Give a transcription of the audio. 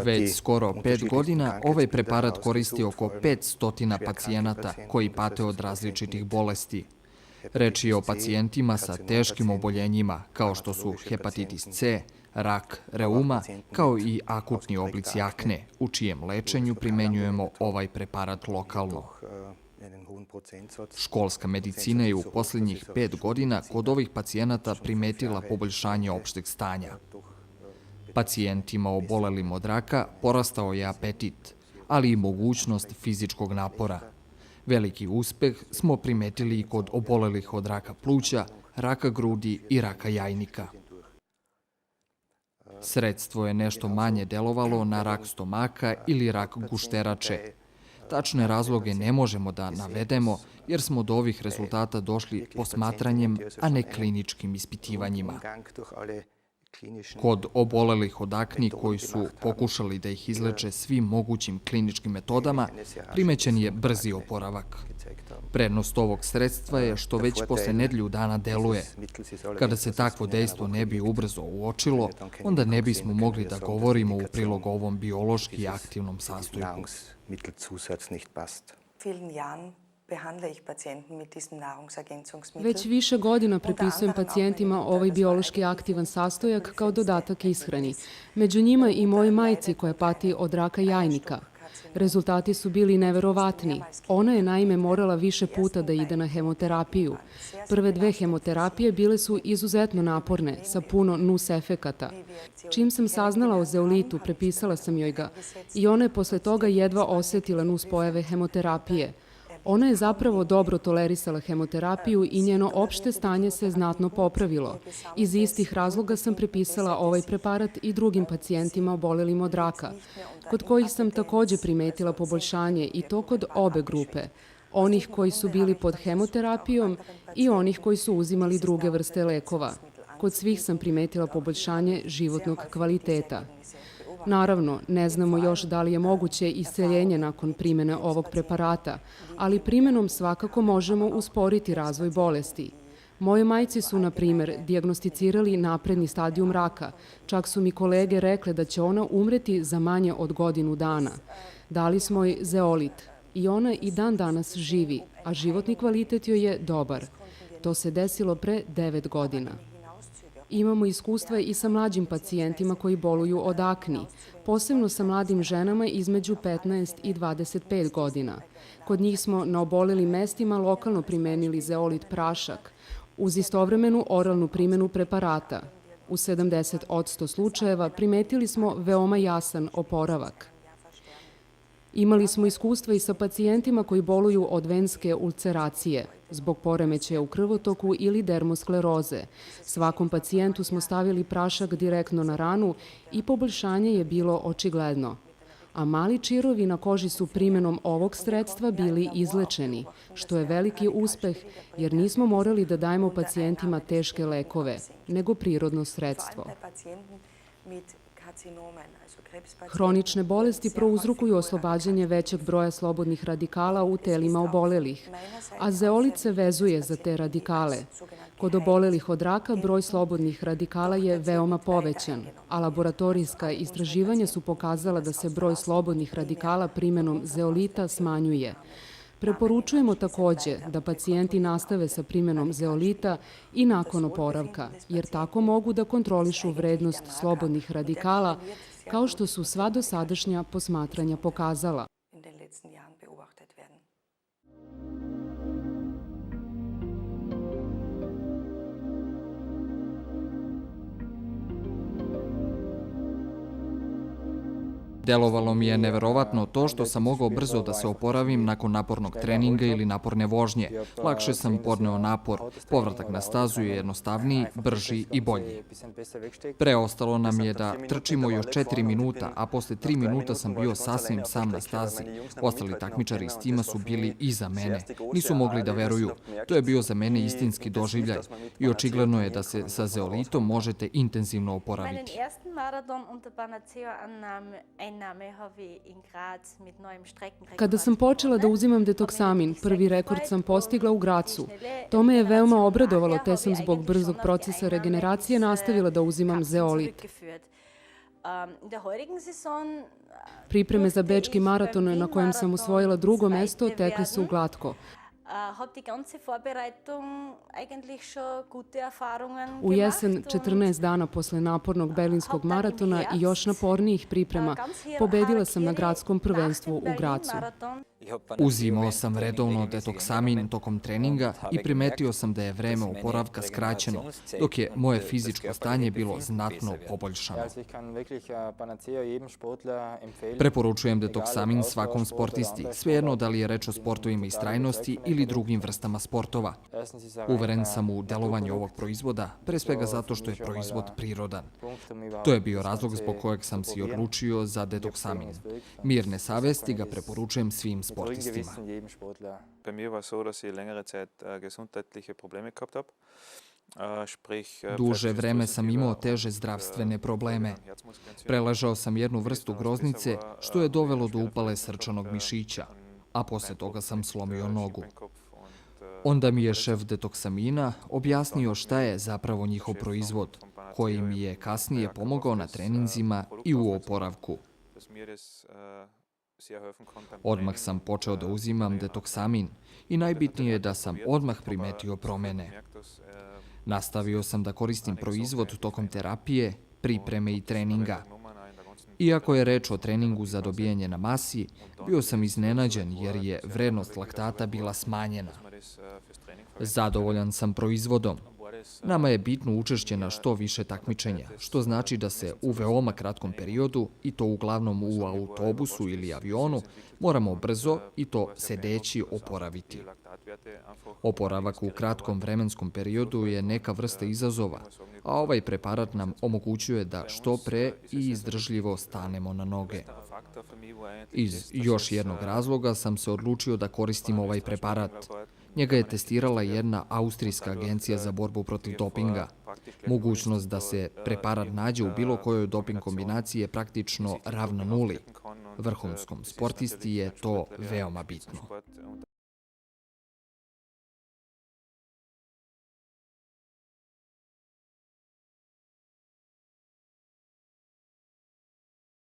Već skoro 5 godina ovaj preparat koristi oko 500 pacijenata koji pate od različitih bolesti. Reč je o pacijentima sa teškim oboljenjima kao što su hepatitis C, rak, reuma, kao i akutni oblici akne, u čijem lečenju primenjujemo ovaj preparat lokalno. Školska medicina je u posljednjih 5 godina kod ovih pacijenata primetila poboljšanje opšteg stanja. Pacijentima obolelim od raka porastao je apetit, ali i mogućnost fizičkog napora. Veliki uspeh smo primetili i kod obolelih od raka pluća, raka grudi i raka jajnika. Sredstvo je nešto manje delovalo na rak stomaka ili rak gušterače. Tačne razloge ne možemo da navedemo jer smo do ovih rezultata došli posmatranjem, a ne kliničkim ispitivanjima. Kod obolelih od akni koji su pokušali da ih izleče svim mogućim kliničkim metodama, primećen je brzi oporavak. Prednost ovog sredstva je što već posle nedelju dana deluje. Kada se takvo dejstvo ne bi ubrzo uočilo, onda ne bismo mogli da govorimo u prilog ovom biološki aktivnom sastojku. Već više godina prepisujem pacijentima ovaj biološki aktivan sastojak kao dodatak ishrani. Među njima i mojoj majci koja pati od raka jajnika. Rezultati su bili neverovatni. Ona je naime morala više puta da ide na hemoterapiju. Prve 2 hemoterapije bile su izuzetno naporne, sa puno nus efekata. Čim sam saznala o zeolitu, prepisala sam joj ga i ona je posle toga jedva osetila nus pojave hemoterapije. Ona je zapravo dobro tolerisala hemoterapiju i njeno opšte stanje se znatno popravilo. Iz istih razloga sam prepisala ovaj preparat i drugim pacijentima obolelim od raka, kod kojih sam takođe primetila poboljšanje i to kod obe grupe, onih koji su bili pod hemoterapijom i onih koji su uzimali druge vrste lekova. Kod svih sam primetila poboljšanje životnog kvaliteta. Naravno, ne znamo još da li je moguće isceljenje nakon primene ovog preparata, ali primenom svakako možemo usporiti razvoj bolesti. Moje majci su, na primer, dijagnosticirali napredni stadijum raka. Čak su mi kolege rekle da će ona umreti za manje od godinu dana. Dali smo joj zeolit i ona i dan danas živi, a životni kvalitet joj je dobar. To se desilo pre 9 godina. Imamo iskustva i sa mlađim pacijentima koji boluju od akni, posebno sa mladim ženama između 15 i 25 godina. Kod njih smo na obolelim mestima lokalno primenili zeolit prašak, uz istovremenu oralnu primenu preparata. U 70% slučajeva primetili smo veoma jasan oporavak. Imali smo iskustva i sa pacijentima koji boluju od venske ulceracije, zbog poremećaja u krvotoku ili dermoskleroze. Svakom pacijentu smo stavili prašak direktno na ranu i poboljšanje je bilo očigledno. A mali čirovi na koži su primenom ovog sredstva bili izlečeni, što je veliki uspeh jer nismo morali da dajemo pacijentima teške lekove, nego prirodno sredstvo. Hronične bolesti prouzrokuju oslobađanje većeg broja slobodnih radikala u telima obolelih, a zeolit se vezuje za te radikale. Kod obolelih od raka broj slobodnih radikala je veoma povećan, a laboratorijska istraživanja su pokazala da se broj slobodnih radikala primenom zeolita smanjuje. Preporučujemo takođe da pacijenti nastave sa primenom zeolita i nakon oporavka, jer tako mogu da kontrolišu vrednost slobodnih radikala, kao što su sva dosadašnja posmatranja pokazala. Delovalo mi je neverovatno to što sam mogao brzo da se oporavim nakon napornog treninga ili naporne vožnje. Lakše sam podneo napor, povratak na stazu je jednostavniji, brži i bolji. Preostalo nam je da trčimo još 4 minuta, a posle 3 minuta sam bio sasvim sam na stazi. Ostali takmičari iz tima su bili iza mene. Nisu mogli da veruju. To je bio za mene istinski doživljaj i očigledno je da se sa zeolitom možete intenzivno oporaviti. Kada sam počela da uzimam detoksamin, prvi rekord sam postigla u Gracu. To me je veoma obradovalo, te sam zbog brzog procesa regeneracije nastavila da uzimam zeolit. Pripreme za bečki maraton na kojem sam osvojila drugo mesto tekle su glatko. U jesen, 14 dana posle napornog berlinskog maratona i još napornijih priprema, pobedila sam na gradskom prvenstvu u Gracu. Uzimao sam redovno detoksamin tokom treninga i primetio sam da je vreme oporavka skraćeno, dok je moje fizičko stanje bilo znatno poboljšano. Preporučujem detoksamin svakom sportisti, svejedno da li je reč o sportovima istrajnosti ili drugim vrstama sportova. Uveren sam u delovanje ovog proizvoda, pre svega zato što je proizvod prirodan. To je bio razlog zbog kojeg sam se odlučio za detoksamin. Mirne savesti ga preporučujem svim sportistima. Bei mir war es so, dass ich längere Zeit gesundheitliche Probleme gehabt habe. Duže vreme sam imao teže zdravstvene probleme. Preležao sam jednu vrstu groznice, što je dovelo do upale srčanog mišića, a posle toga sam slomio nogu. Onda mi je šef detoksamina objasnio šta je zapravo njihov proizvod, koji mi je kasnije pomogao na treninzima i u oporavku. Odmah sam počeo da uzimam detoksamin i najbitnije je da sam odmah primetio promene. Nastavio sam da koristim proizvod tokom terapije, pripreme i treninga. Iako je reč o treningu za dobijanje na masi, bio sam iznenađen jer je vrednost laktata bila smanjena. Zadovoljan sam proizvodom. Nama je bitno učešće na što više takmičenja, što znači da se u veoma kratkom periodu, i to uglavnom u autobusu ili avionu, moramo brzo i to sedeći oporaviti. Oporavak u kratkom vremenskom periodu je neka vrsta izazova, a ovaj preparat nam omogućuje da što pre i izdržljivo stanemo na noge. Iz još jednog razloga sam se odlučio da koristim ovaj preparat. Njega je testirala jedna austrijska agencija za borbu protiv dopinga. Mogućnost da se preparat nađe u bilo kojoj doping kombinaciji je praktično ravna nuli. Vrhunskom sportisti je to veoma bitno.